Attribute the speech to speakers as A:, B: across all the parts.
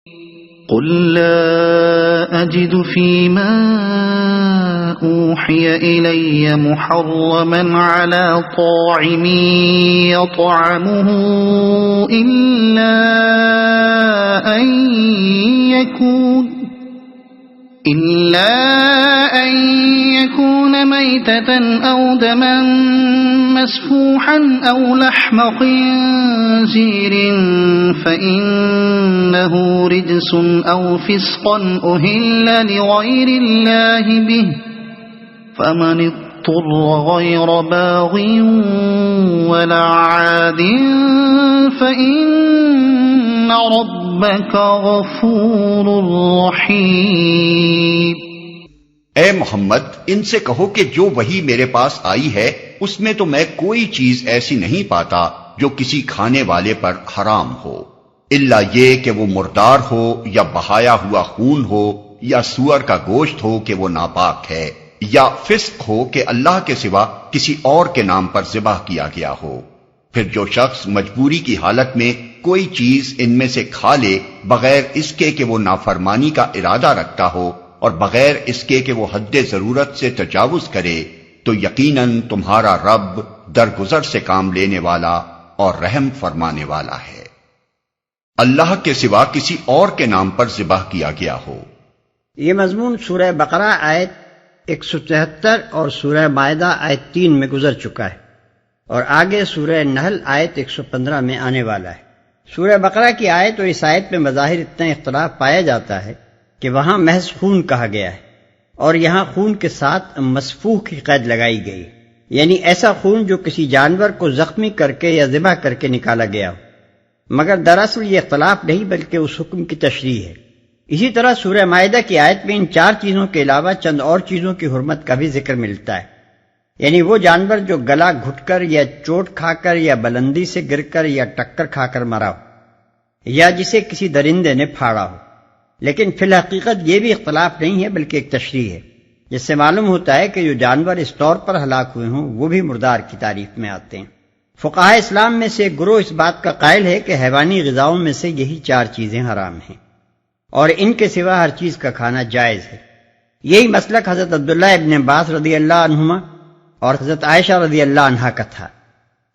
A: قل لا أجد فيما أوحي إلي محرما على طاعم يطعمه إلا أن يكون ميتة أو دما مسفوحا أو لحم خنزير فإنه رجس أو فسقا أهل لغير الله به فمن اضطر غير باغ ولا عاد فإن ربك غفور رحيم۔
B: اے محمد ان سے کہو کہ جو وحی میرے پاس آئی ہے اس میں تو میں کوئی چیز ایسی نہیں پاتا جو کسی کھانے والے پر حرام ہو، الا یہ کہ وہ مردار ہو یا بہایا ہوا خون ہو یا سور کا گوشت ہو کہ وہ ناپاک ہے، یا فسق ہو کہ اللہ کے سوا کسی اور کے نام پر ذبح کیا گیا ہو۔ پھر جو شخص مجبوری کی حالت میں کوئی چیز ان میں سے کھا لے بغیر اس کے کہ وہ نافرمانی کا ارادہ رکھتا ہو اور بغیر اس کے کہ وہ حد ضرورت سے تجاوز کرے، تو یقیناً تمہارا رب درگزر سے کام لینے والا اور رحم فرمانے والا ہے۔ اللہ کے سوا کسی اور کے نام پر ذبح کیا گیا ہو۔
C: یہ مضمون سورہ بقرہ آیت 173 اور سورہ مائدہ آیت 3 میں گزر چکا ہے، اور آگے سورہ نحل آیت 115 میں آنے والا ہے۔ سورہ بقرہ کی آیت اور اس آیت میں بظاہر اتنا اختلاف پایا جاتا ہے کہ وہاں محض خون کہا گیا ہے اور یہاں خون کے ساتھ مسفوح کی قید لگائی گئی، یعنی ایسا خون جو کسی جانور کو زخمی کر کے یا ذبح کر کے نکالا گیا ہو، مگر دراصل یہ اختلاف نہیں بلکہ اس حکم کی تشریح ہے۔ اسی طرح سورہ مائدہ کی آیت میں ان 4 چیزوں کے علاوہ چند اور چیزوں کی حرمت کا بھی ذکر ملتا ہے، یعنی وہ جانور جو گلا گھٹ کر یا چوٹ کھا کر یا بلندی سے گر کر یا ٹکر کھا کر مرا ہو، یا جسے کسی درندے نے پھاڑا ہو۔ لیکن فی الحقیقت یہ بھی اختلاف نہیں ہے بلکہ ایک تشریح ہے، جس سے معلوم ہوتا ہے کہ جو جانور اس طور پر ہلاک ہوئے ہوں وہ بھی مردار کی تعریف میں آتے ہیں۔ فقہاء اسلام میں سے ایک گروہ اس بات کا قائل ہے کہ حیوانی غذاؤں میں سے یہی 4 چیزیں حرام ہیں اور ان کے سوا ہر چیز کا کھانا جائز ہے۔ یہی مسلک حضرت عبداللہ ابن عباس رضی اللہ عنہما اور حضرت عائشہ رضی اللہ عنہا کا تھا،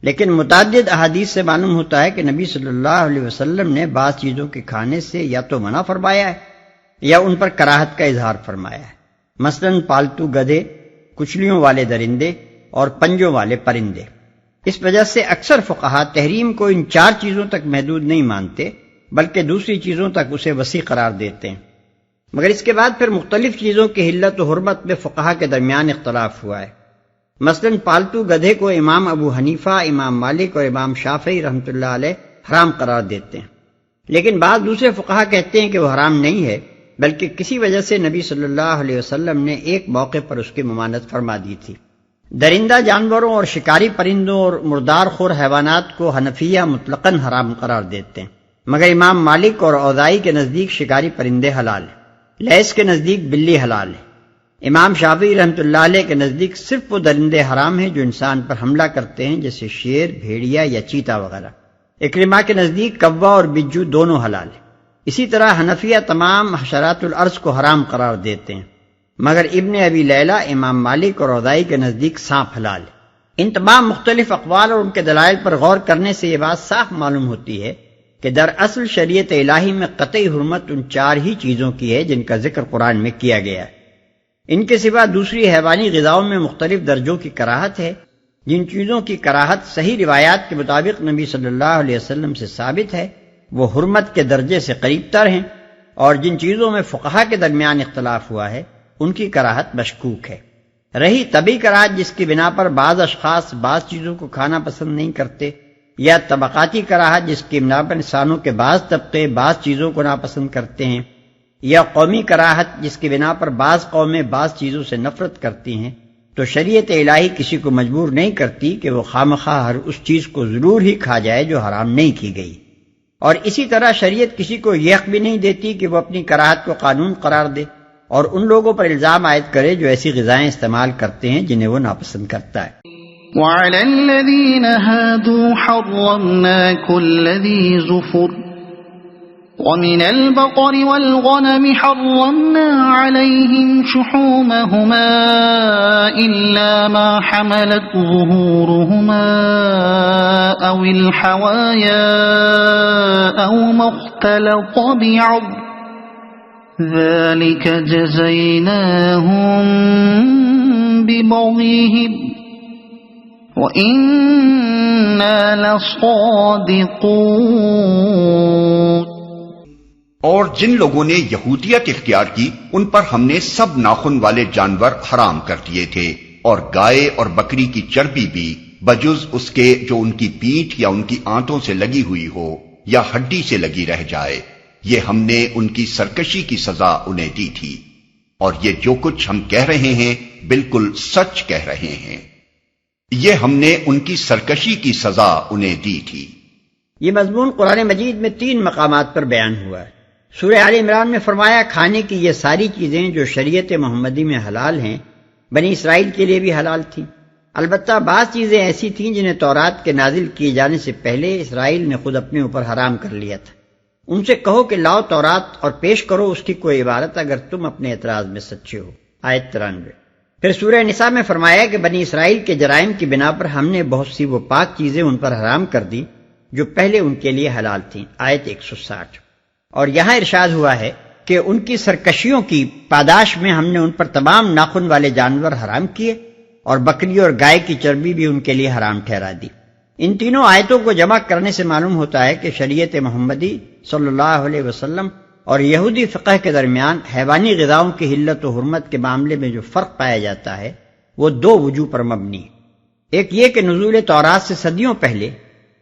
C: لیکن متعدد احادیث سے معلوم ہوتا ہے کہ نبی صلی اللہ علیہ وسلم نے بعض چیزوں کے کھانے سے یا تو منع فرمایا ہے یا ان پر کراہت کا اظہار فرمایا ہے، مثلا پالتو گدھے، کچلیوں والے درندے اور پنجوں والے پرندے۔ اس وجہ سے اکثر فقہاء تحریم کو ان 4 چیزوں تک محدود نہیں مانتے بلکہ دوسری چیزوں تک اسے وسیع قرار دیتے ہیں، مگر اس کے بعد پھر مختلف چیزوں کی حلت و حرمت میں فقہاء کے درمیان اختلاف ہوا ہے۔ مثلا پالتو گدھے کو امام ابو حنیفہ، امام مالک اور امام شافعی رحمۃ اللہ علیہ حرام قرار دیتے ہیں، لیکن بعض دوسرے فقہاء کہتے ہیں کہ وہ حرام نہیں ہے بلکہ کسی وجہ سے نبی صلی اللہ علیہ وسلم نے ایک موقع پر اس کی ممانعت فرما دی تھی۔ درندہ جانوروں اور شکاری پرندوں اور مردار خور حیوانات کو حنفیہ مطلقاً حرام قرار دیتے ہیں، مگر امام مالک اور اوزاعی کے نزدیک شکاری پرندے حلال ہیں، لیث کے نزدیک بلی حلال ہے، امام شافعی رحمۃ اللہ علیہ کے نزدیک صرف وہ درندے حرام ہیں جو انسان پر حملہ کرتے ہیں جیسے شیر، بھیڑیا یا چیتا وغیرہ۔ اکرمہ کے نزدیک کوا اور بجو دونوں حلال ہیں۔ اسی طرح حنفیہ تمام حشرات الارض کو حرام قرار دیتے ہیں، مگر ابن ابی لیلہ، امام مالک اور اوزاعی کے نزدیک سانپ حلال ہے۔ ان تمام مختلف اقوال اور ان کے دلائل پر غور کرنے سے یہ بات صاف معلوم ہوتی ہے کہ دراصل شریعت الہی میں قطعی حرمت ان 4 ہی چیزوں کی ہے جن کا ذکر قرآن میں کیا گیا ہے۔ ان کے سوا دوسری حیوانی غذاؤں میں مختلف درجوں کی کراہت ہے، جن چیزوں کی کراہت صحیح روایات کے مطابق نبی صلی اللہ علیہ وسلم سے ثابت ہے وہ حرمت کے درجے سے قریب تر ہیں، اور جن چیزوں میں فقہا کے درمیان اختلاف ہوا ہے ان کی کراہت مشکوک ہے۔ رہی طبی کراہت جس کی بنا پر بعض اشخاص بعض چیزوں کو کھانا پسند نہیں کرتے، یا طبقاتی کراہت جس کی بنا پر انسانوں کے بعض طبقے بعض چیزوں کو ناپسند کرتے ہیں، یا قومی کراہت جس کی بنا پر بعض قومیں بعض چیزوں سے نفرت کرتی ہیں، تو شریعت الہی کسی کو مجبور نہیں کرتی کہ وہ خواہ ہر اس چیز کو ضرور ہی کھا جائے جو حرام نہیں کی گئی، اور اسی طرح شریعت کسی کو یہ حق بھی نہیں دیتی کہ وہ اپنی کراہت کو قانون قرار دے اور ان لوگوں پر الزام عائد کرے جو ایسی غذائیں استعمال کرتے ہیں جنہیں وہ ناپسند کرتا ہے۔
A: وعلى الذين هادوا حرمنا كل ذي ظفر ومن البقر والغنم حرمنا عليهم شحومهما إلا ما حملت ظهورهما أو الحوايا أو ما اختلط بعظم ذلك جزيناهم ببغيهم وإنا لصادقون۔
B: اور جن لوگوں نے یہودیت اختیار کی ان پر ہم نے سب ناخن والے جانور حرام کر دیے تھے، اور گائے اور بکری کی چربی بھی بجز اس کے جو ان کی پیٹھ یا ان کی آنتوں سے لگی ہوئی ہو یا ہڈی سے لگی رہ جائے، یہ ہم نے ان کی سرکشی کی سزا انہیں دی تھی، اور یہ جو کچھ ہم کہہ رہے ہیں بالکل سچ کہہ رہے ہیں، یہ ہم نے ان کی سرکشی کی سزا انہیں دی تھی۔
C: یہ مضمون قرآن مجید میں 3 مقامات پر بیان ہوا ہے۔ سورہ آل عمران میں فرمایا کھانے کی یہ ساری چیزیں جو شریعت محمدی میں حلال ہیں بنی اسرائیل کے لیے بھی حلال تھیں، البتہ بعض چیزیں ایسی تھیں جنہیں تورات کے نازل کیے جانے سے پہلے اسرائیل نے خود اپنے اوپر حرام کر لیا تھا۔ ان سے کہو کہ لاؤ تورات اور پیش کرو اس کی کوئی عبارت اگر تم اپنے اعتراض میں سچے ہو، آیت 93۔ پھر سورہ نساء میں فرمایا کہ بنی اسرائیل کے جرائم کی بنا پر ہم نے بہت سی وہ پاک چیزیں ان پر حرام کر دی جو پہلے ان کے لیے حلال تھیں، آیت 160۔ اور یہاں ارشاد ہوا ہے کہ ان کی سرکشیوں کی پاداش میں ہم نے ان پر تمام ناخن والے جانور حرام کیے اور بکری اور گائے کی چربی بھی ان کے لیے حرام ٹھہرا دی۔ ان تینوں آیتوں کو جمع کرنے سے معلوم ہوتا ہے کہ شریعت محمدی صلی اللہ علیہ وسلم اور یہودی فقہ کے درمیان حیوانی غذاؤں کی حلت و حرمت کے معاملے میں جو فرق پایا جاتا ہے وہ 2 وجوہ پر مبنی ہے۔ ایک یہ کہ نزول تورات سے صدیوں پہلے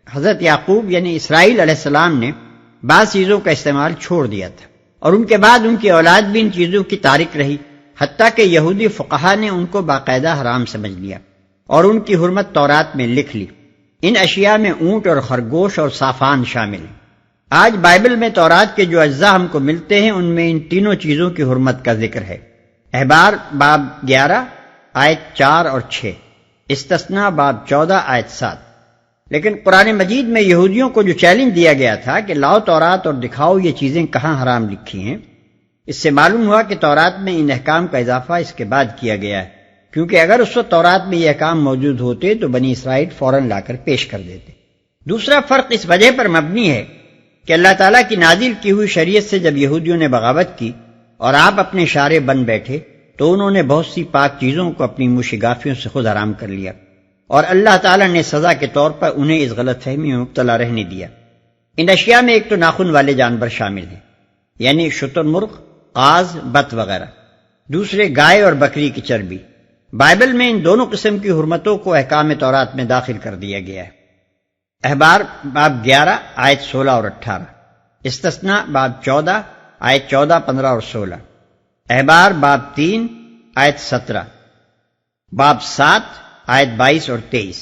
C: حضرت یعقوب یعنی اسرائیل علیہ السلام نے بعض چیزوں کا استعمال چھوڑ دیا تھا، اور ان کے بعد ان کی اولاد بھی ان چیزوں کی تارک رہی، حتیٰ کہ یہودی فقہا نے ان کو باقاعدہ حرام سمجھ لیا اور ان کی حرمت تورات میں لکھ لی۔ ان اشیاء میں اونٹ اور خرگوش اور صافان شامل ہیں۔ آج بائبل میں تورات کے جو اجزاء ہم کو ملتے ہیں ان میں ان تینوں چیزوں کی حرمت کا ذکر ہے۔ احبار باب 11 آیت 4 اور 6، استثناء باب 14 آیت 7۔ لیکن قرآن مجید میں یہودیوں کو جو چیلنج دیا گیا تھا کہ لاؤ تورات اور دکھاؤ یہ چیزیں کہاں حرام لکھی ہیں، اس سے معلوم ہوا کہ تورات میں ان احکام کا اضافہ اس کے بعد کیا گیا ہے، کیونکہ اگر اس وقت تورات میں یہ احکام موجود ہوتے تو بنی اسرائیل فوراً لا کر پیش کر دیتے۔ دوسرا فرق اس وجہ پر مبنی ہے کہ اللہ تعالیٰ کی نازل کی ہوئی شریعت سے جب یہودیوں نے بغاوت کی اور آپ اپنے اشارے بن بیٹھے تو انہوں نے بہت سی پاک چیزوں کو اپنی مشگافیوں سے خود حرام کر لیا، اور اللہ تعالیٰ نے سزا کے طور پر انہیں اس غلط فہمی میں مبتلا رہنے دیا۔ ان اشیاء میں ایک تو ناخن والے جانور شامل ہیں، یعنی شتر مرغ، قاز، بط وغیرہ، دوسرے گائے اور بکری کی چربی۔ بائبل میں ان دونوں قسم کی حرمتوں کو احکام تورات میں داخل کر دیا گیا ہے۔ احبار باب 11 آیت 16 اور 18، استثناء باب 14 آیت 14، 15 اور 16، احبار باب 3 آیت 17، باب 7 آیت 22 اور 23۔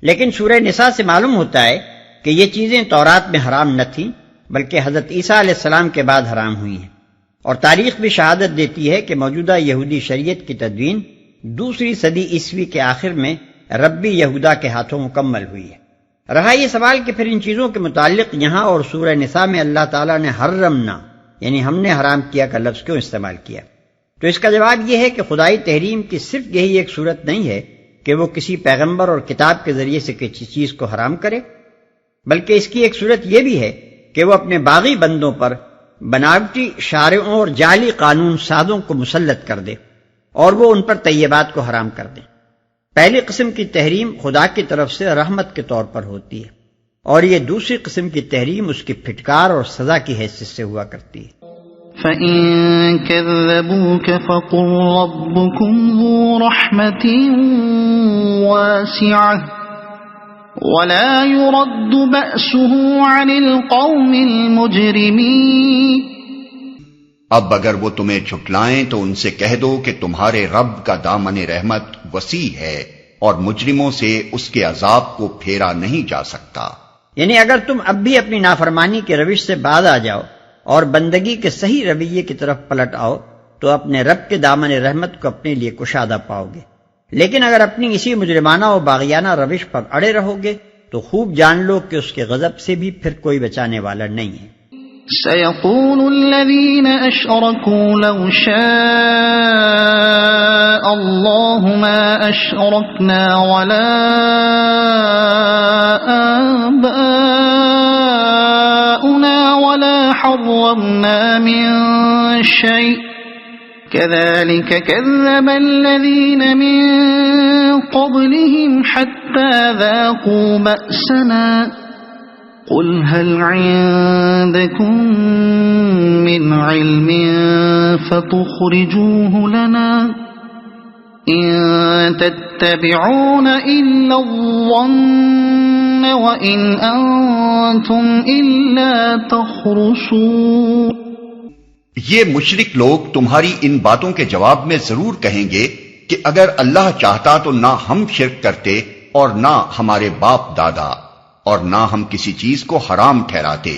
C: لیکن سورہ نساء سے معلوم ہوتا ہے کہ یہ چیزیں تورات میں حرام نہ تھیں بلکہ حضرت عیسیٰ علیہ السلام کے بعد حرام ہوئی ہیں، اور تاریخ بھی شہادت دیتی ہے کہ موجودہ یہودی شریعت کی تدوین 2 صدی عیسوی کے آخر میں ربی یہودا کے ہاتھوں مکمل ہوئی ہے۔ رہا یہ سوال کہ پھر ان چیزوں کے متعلق یہاں اور سورہ نساء میں اللہ تعالیٰ نے حرمنا یعنی ہم نے حرام کیا کا لفظ کیوں استعمال کیا، تو اس کا جواب یہ ہے کہ خدائی تحریم کی صرف یہی ایک صورت نہیں ہے کہ وہ کسی پیغمبر اور کتاب کے ذریعے سے کسی چیز کو حرام کرے، بلکہ اس کی ایک صورت یہ بھی ہے کہ وہ اپنے باغی بندوں پر بناوٹی شارعوں اور جعلی قانون سازوں کو مسلط کر دے اور وہ ان پر طیبات کو حرام کر دیں۔ پہلی قسم کی تحریم خدا کی طرف سے رحمت کے طور پر ہوتی ہے، اور یہ دوسری قسم کی تحریم اس کی پھٹکار اور سزا کی حیثیت سے ہوا کرتی ہے۔
A: فَإِن كَذَّبُوكَ فَقُلْ رَبُّكُمْ ذُو رَحْمَةٍ وَاسِعَةٍ وَلَا يُرَدُّ بَأْسُهُ عَنِ الْقَوْمِ الْمُجْرِمِينَ۔
B: اب اگر وہ تمہیں جھٹلائیں تو ان سے کہہ دو کہ تمہارے رب کا دامن رحمت وسیع ہے اور مجرموں سے اس کے عذاب کو پھیرا نہیں جا سکتا۔
C: یعنی اگر تم اب بھی اپنی نافرمانی کے روش سے باز آ جاؤ اور بندگی کے صحیح رویے کی طرف پلٹ آؤ تو اپنے رب کے دامن رحمت کو اپنے لیے کشادہ پاؤ گے، لیکن اگر اپنی اسی مجرمانہ و باغیانہ روش پر اڑے رہو گے تو خوب جان لو کہ اس کے غضب سے بھی پھر کوئی بچانے والا نہیں ہے۔
A: سيقول الذين أشركوا لو شاء الله ما أشركنا ولا آباؤنا ولا حرمنا من شيء كذلك كذب الذين من قبلهم حتى ذاقوا بأسنا قل هل عندكم من علم فتخرجوه لنا إن تتبعون إلا الظن وإن أنتم إلا تخرصون.
B: یہ مشرک لوگ تمہاری ان باتوں کے جواب میں ضرور کہیں گے کہ اگر اللہ چاہتا تو نہ ہم شرک کرتے اور نہ ہمارے باپ دادا اور نہ ہم کسی چیز کو حرام ٹھہراتے.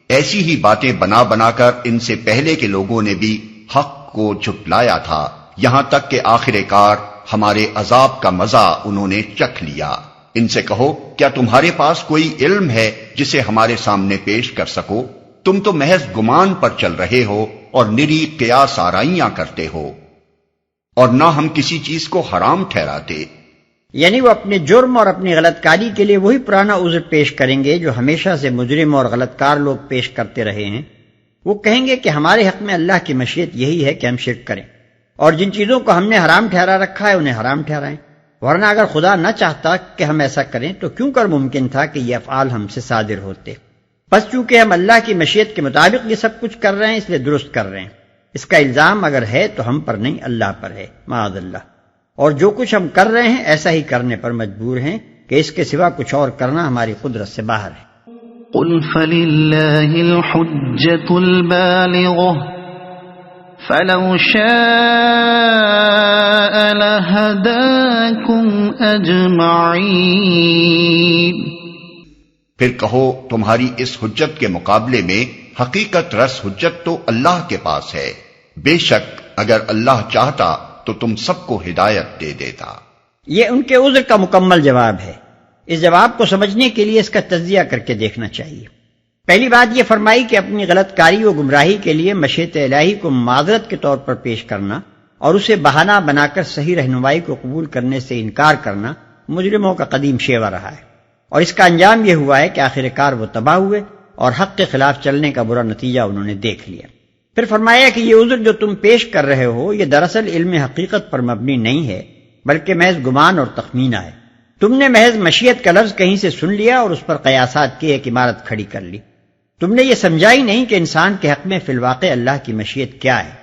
B: ایسی ہی باتیں بنا بنا کر ان سے پہلے کے لوگوں نے بھی حق کو جھٹلایا تھا، یہاں تک کہ آخر کار ہمارے عذاب کا مزہ انہوں نے چکھ لیا. ان سے کہو کیا تمہارے پاس کوئی علم ہے جسے ہمارے سامنے پیش کر سکو؟ تم تو محض گمان پر چل رہے ہو اور نری قیاس آرائیاں کرتے ہو، اور نہ ہم کسی چیز کو حرام ٹھہراتے.
C: یعنی وہ اپنے جرم اور اپنی غلط کاری کے لیے وہی پرانا عذر پیش کریں گے جو ہمیشہ سے مجرم اور غلط کار لوگ پیش کرتے رہے ہیں. وہ کہیں گے کہ ہمارے حق میں اللہ کی مشیت یہی ہے کہ ہم شرک کریں اور جن چیزوں کو ہم نے حرام ٹھہرا رکھا ہے انہیں حرام ٹھہرائیں، ورنہ اگر خدا نہ چاہتا کہ ہم ایسا کریں تو کیوں کر ممکن تھا کہ یہ افعال ہم سے صادر ہوتے. بس چونکہ ہم اللہ کی مشیت کے مطابق یہ سب کچھ کر رہے ہیں اس لیے درست کر رہے ہیں. اس کا الزام اگر ہے تو ہم پر نہیں اللہ پر ہے معاذ اللہ. اور جو کچھ ہم کر رہے ہیں ایسا ہی کرنے پر مجبور ہیں کہ اس کے سوا کچھ اور کرنا ہماری قدرت سے باہر ہے.
A: قل فللہ الحجۃ البالغۃ فلو شاء لہداکم اجمعین.
B: پھر کہو تمہاری اس حجت کے مقابلے میں حقیقت رس حجت تو اللہ کے پاس ہے، بے شک اگر اللہ چاہتا تو تم سب کو ہدایت دے دیتا.
C: یہ ان کے عذر کا مکمل جواب ہے. اس جواب کو سمجھنے کے لیے اس کا تجزیہ کر کے دیکھنا چاہیے. پہلی بات یہ فرمائی کہ اپنی غلط کاری و گمراہی کے لیے مشیت الہی کو معذرت کے طور پر پیش کرنا اور اسے بہانہ بنا کر صحیح رہنمائی کو قبول کرنے سے انکار کرنا مجرموں کا قدیم شیوہ رہا ہے، اور اس کا انجام یہ ہوا ہے کہ آخر کار وہ تباہ ہوئے اور حق کے خلاف چلنے کا برا نتیجہ انہوں نے دیکھ لیا. پھر فرمایا کہ یہ عذر جو تم پیش کر رہے ہو یہ دراصل علم حقیقت پر مبنی نہیں ہے بلکہ محض گمان اور تخمینہ ہے. تم نے محض مشیت کا لفظ کہیں سے سن لیا اور اس پر قیاسات کی ایک عمارت کھڑی کر لی. تم نے یہ سمجھا ہی نہیں کہ انسان کے حق میں فی الواقع اللہ کی مشیت کیا ہے.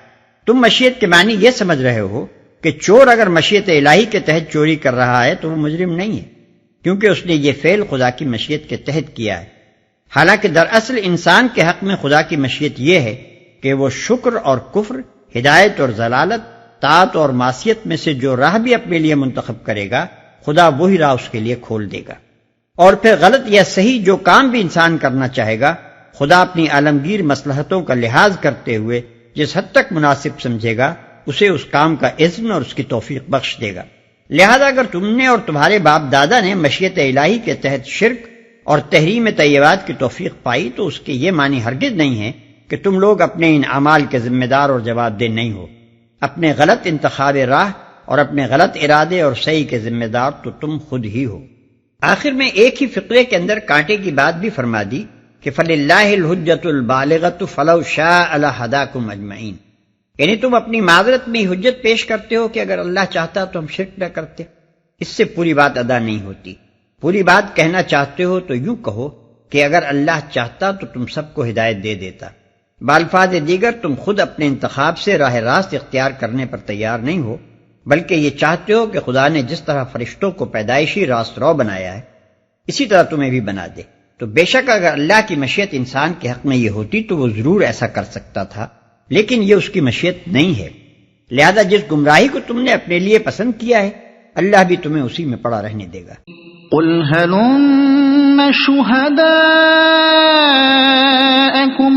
C: تم مشیت کے معنی یہ سمجھ رہے ہو کہ چور اگر مشیت الہی کے تحت چوری کر رہا ہے تو وہ مجرم نہیں ہے کیونکہ اس نے یہ فعل خدا کی مشیت کے تحت کیا ہے. حالانکہ دراصل انسان کے حق میں خدا کی مشیت یہ ہے کہ وہ شکر اور کفر، ہدایت اور ضلالت، طاعت اور معصیت میں سے جو راہ بھی اپنے لیے منتخب کرے گا خدا وہی راہ اس کے لیے کھول دے گا. اور پھر غلط یا صحیح جو کام بھی انسان کرنا چاہے گا خدا اپنی عالمگیر مصلحتوں کا لحاظ کرتے ہوئے جس حد تک مناسب سمجھے گا اسے اس کام کا اذن اور اس کی توفیق بخش دے گا. لہذا اگر تم نے اور تمہارے باپ دادا نے مشیت الہی کے تحت شرک اور تحریم طیبات کی توفیق پائی تو اس کے یہ معنی ہرگز نہیں ہے کہ تم لوگ اپنے ان اعمال کے ذمہ دار اور جواب دہ نہیں ہو. اپنے غلط انتخاب راہ اور اپنے غلط ارادے اور سعی کے ذمہ دار تو تم خود ہی ہو. آخر میں ایک ہی فقرے کے اندر کانٹے کی بات بھی فرما دی کہ فَلِلَّهِ الْحُجَّةُ الْبَالِغَةُ فَلَوْ شَاءَ لَهَدَاكُمْ أَجْمَعِينَ. یعنی تم اپنی معذرت میں حجت پیش کرتے ہو کہ اگر اللہ چاہتا تو ہم شرک نہ کرتے. اس سے پوری بات ادا نہیں ہوتی. پوری بات کہنا چاہتے ہو تو یوں کہو کہ اگر اللہ چاہتا تو تم سب کو ہدایت دے دیتا. بالفاظ دیگر تم خود اپنے انتخاب سے راہ راست اختیار کرنے پر تیار نہیں ہو بلکہ یہ چاہتے ہو کہ خدا نے جس طرح فرشتوں کو پیدائشی راست رو بنایا ہے اسی طرح تمہیں بھی بنا دے. تو بے شک اگر اللہ کی مشیت انسان کے حق میں یہ ہوتی تو وہ ضرور ایسا کر سکتا تھا، لیکن یہ اس کی مشیت نہیں ہے. لہذا جس گمراہی کو تم نے اپنے لیے پسند کیا ہے اللہ بھی تمہیں اسی میں پڑا رہنے دے گا.
A: قل هلم شهداءكم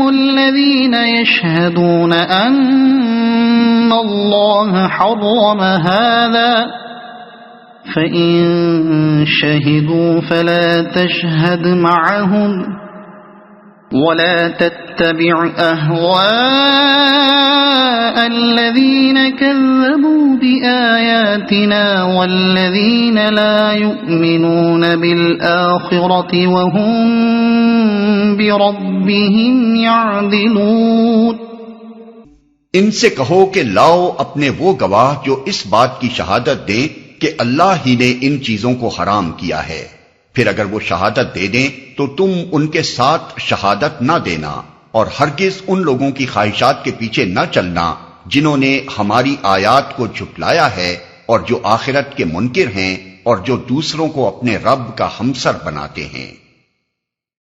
A: الذين يشهدون أن الله حرم هذا فإن شهدوا فلا تشهد معهم ولا تتبع أهواء الذين كذبوا بآياتنا والذين لا يؤمنون بالآخرة وهم بربهم يعدلون۔
B: ان سے کہو کہ لاؤ اپنے وہ گواہ جو اس بات کی شہادت دیں کہ اللہ ہی نے ان چیزوں کو حرام کیا ہے، پھر اگر وہ شہادت دے دیں تو تم ان کے ساتھ شہادت نہ دینا، اور ہرگز ان لوگوں کی خواہشات کے پیچھے نہ چلنا جنہوں نے ہماری آیات کو جھٹلایا ہے اور جو آخرت کے منکر ہیں اور جو دوسروں کو اپنے رب کا ہمسر بناتے ہیں،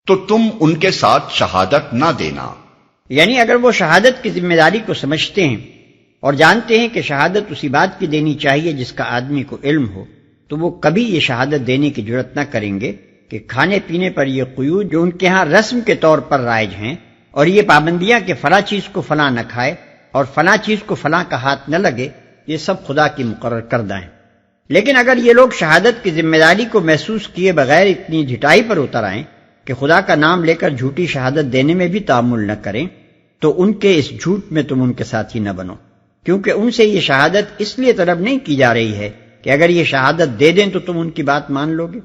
B: تو تم ان کے ساتھ شہادت نہ دینا۔
C: یعنی اگر وہ شہادت کی ذمہ داری کو سمجھتے ہیں اور جانتے ہیں کہ شہادت اسی بات کی دینی چاہیے جس کا آدمی کو علم ہو، تو وہ کبھی یہ شہادت دینے کی جرات نہ کریں گے کہ کھانے پینے پر یہ قیود جو ان کے ہاں رسم کے طور پر رائج ہیں، اور یہ پابندیاں کہ فلاں چیز کو فلاں نہ کھائے اور فلاں چیز کو فلاں کا ہاتھ نہ لگے، یہ سب خدا کی مقرر کردہ ہیں۔ لیکن اگر یہ لوگ شہادت کی ذمہ داری کو محسوس کیے بغیر اتنی ڈھٹائی پر اتر آئیں کہ خدا کا نام لے کر جھوٹی شہادت دینے میں بھی تعامل نہ کریں، تو ان کے اس جھوٹ میں تم ان کے ساتھی نہ بنو، کیونکہ ان سے یہ شہادت اس لیے طلب نہیں کی جا رہی ہے کہ اگر یہ شہادت دے دیں تو تم ان کی بات مان لو گے،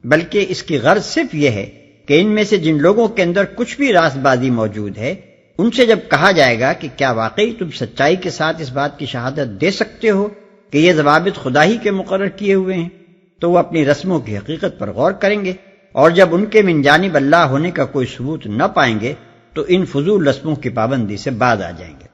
C: بلکہ اس کی غرض صرف یہ ہے کہ ان میں سے جن لوگوں کے اندر کچھ بھی راست بازی موجود ہے، ان سے جب کہا جائے گا کہ کیا واقعی تم سچائی کے ساتھ اس بات کی شہادت دے سکتے ہو کہ یہ ضوابط خدا ہی کے مقرر کیے ہوئے ہیں، تو وہ اپنی رسموں کی حقیقت پر غور کریں گے، اور جب ان کے من جانب اللہ ہونے کا کوئی ثبوت نہ پائیں گے تو ان فضول رسموں کی پابندی سے باز آ جائیں گے۔